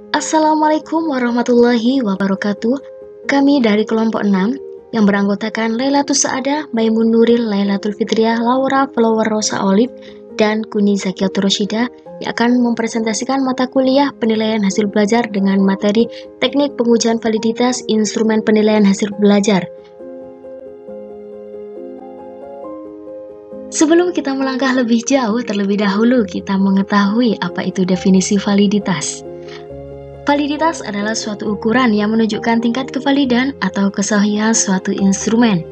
Assalamualaikum warahmatullahi wabarakatuh. Kami dari kelompok 6 yang beranggotakan Lailatul Sa'adah, Maimun Nuril, Lailatul Fitriah, Laura Flower Rosa Olive, dan Kuni Zakiatur Rasyidah yang akan mempresentasikan mata kuliah penilaian hasil belajar dengan materi teknik pengujian validitas instrumen penilaian hasil belajar. Sebelum kita melangkah lebih jauh, terlebih dahulu kita mengetahui apa itu definisi validitas. Validitas adalah suatu ukuran yang menunjukkan tingkat kevalidan atau kesahihan suatu instrumen.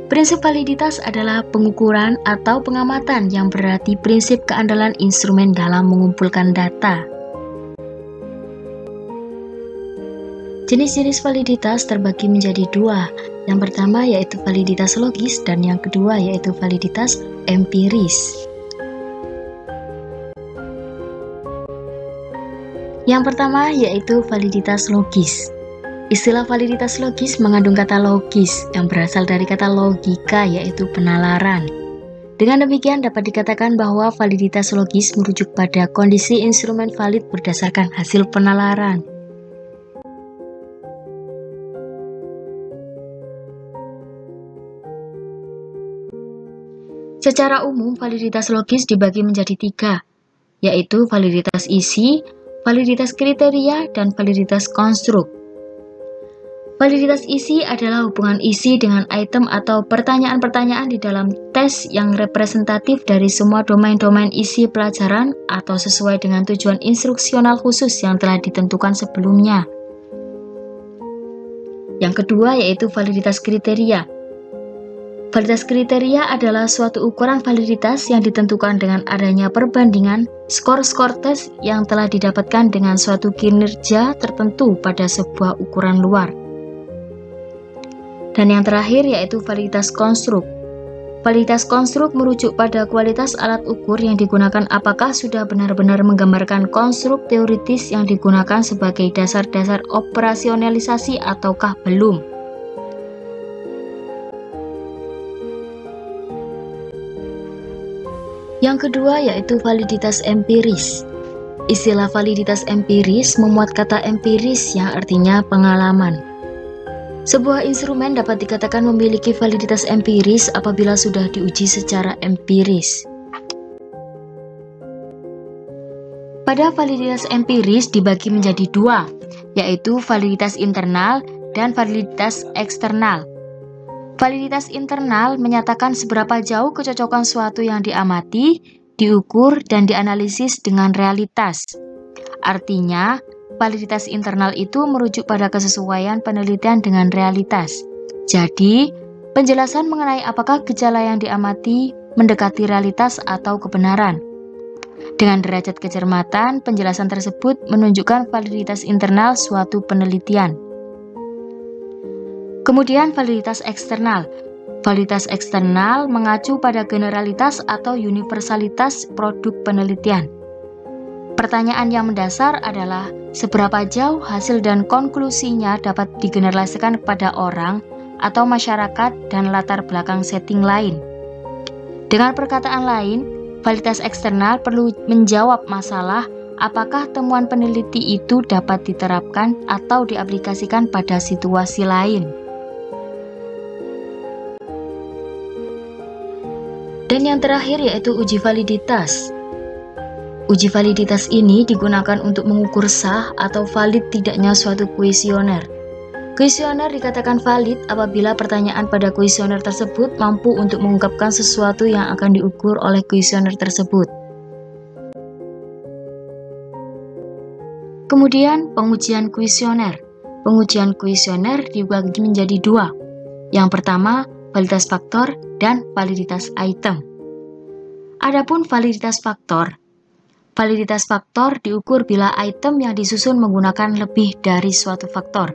Prinsip validitas adalah pengukuran atau pengamatan yang berarti prinsip keandalan instrumen dalam mengumpulkan data. Jenis-jenis validitas terbagi menjadi dua. Yang pertama yaitu validitas logis dan yang kedua yaitu validitas empiris. Yang pertama yaitu validitas logis. Istilah validitas logis mengandung kata logis yang berasal dari kata logika yaitu penalaran. Dengan demikian dapat dikatakan bahwa validitas logis merujuk pada kondisi instrumen valid berdasarkan hasil penalaran. Secara umum, validitas logis dibagi menjadi tiga, yaitu validitas isi, validitas kriteria, dan validitas konstruk. Validitas isi adalah hubungan isi dengan item atau pertanyaan-pertanyaan di dalam tes yang representatif dari semua domain-domain isi pelajaran atau sesuai dengan tujuan instruksional khusus yang telah ditentukan sebelumnya. Yang kedua yaitu validitas kriteria. Validitas kriteria adalah suatu ukuran validitas yang ditentukan dengan adanya perbandingan skor-skor tes yang telah didapatkan dengan suatu kinerja tertentu pada sebuah ukuran luar. Dan yang terakhir yaitu validitas konstruk. Validitas konstruk merujuk pada kualitas alat ukur yang digunakan apakah sudah benar-benar menggambarkan konstruk teoritis yang digunakan sebagai dasar-dasar operasionalisasi ataukah belum. Yang kedua yaitu validitas empiris. Istilah validitas empiris memuat kata empiris yang artinya pengalaman. Sebuah instrumen dapat dikatakan memiliki validitas empiris apabila sudah diuji secara empiris. Pada validitas empiris dibagi menjadi dua, yaitu validitas internal dan validitas eksternal. Validitas internal menyatakan seberapa jauh kecocokan suatu yang diamati, diukur, dan dianalisis dengan realitas. Artinya, validitas internal itu merujuk pada kesesuaian penelitian dengan realitas. Jadi, penjelasan mengenai apakah gejala yang diamati mendekati realitas atau kebenaran. Dengan derajat kecermatan, penjelasan tersebut menunjukkan validitas internal suatu penelitian. Kemudian validitas eksternal. Validitas eksternal mengacu pada generalitas atau universalitas produk penelitian. Pertanyaan yang mendasar adalah seberapa jauh hasil dan konklusinya dapat digeneralisasikan kepada orang atau masyarakat dan latar belakang setting lain. Dengan perkataan lain, validitas eksternal perlu menjawab masalah apakah temuan peneliti itu dapat diterapkan atau diaplikasikan pada situasi lain. Dan yang terakhir yaitu uji validitas. Uji validitas ini digunakan untuk mengukur sah atau valid tidaknya suatu kuesioner. Kuesioner dikatakan valid apabila pertanyaan pada kuesioner tersebut mampu untuk mengungkapkan sesuatu yang akan diukur oleh kuesioner tersebut. Kemudian pengujian kuesioner. Pengujian kuesioner dibagi menjadi dua. Yang pertama, validitas faktor dan validitas item. Adapun validitas faktor diukur bila item yang disusun menggunakan lebih dari suatu faktor.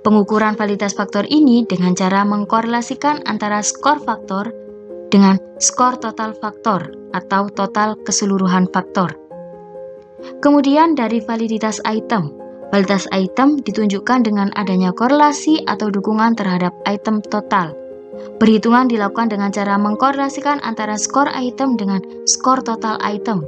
Pengukuran validitas faktor ini dengan cara mengkorelasikan antara skor faktor dengan skor total faktor atau total keseluruhan faktor. Kemudian dari validitas item. Validitas item ditunjukkan dengan adanya korelasi atau dukungan terhadap item total. Perhitungan dilakukan dengan cara mengkorelasikan antara skor item dengan skor total item.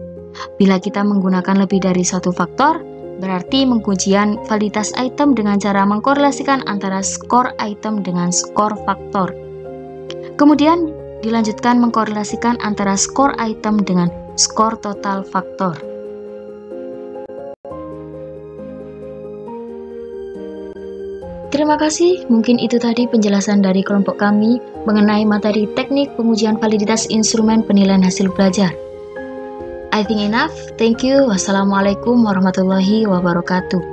Bila kita menggunakan lebih dari satu faktor, berarti pengujian validitas item dengan cara mengkorelasikan antara skor item dengan skor faktor. Kemudian dilanjutkan mengkorelasikan antara skor item dengan skor total faktor. Terima kasih, mungkin itu tadi penjelasan dari kelompok kami mengenai materi teknik pengujian validitas instrumen penilaian hasil belajar. I think enough. Thank you. Wassalamualaikum warahmatullahi wabarakatuh.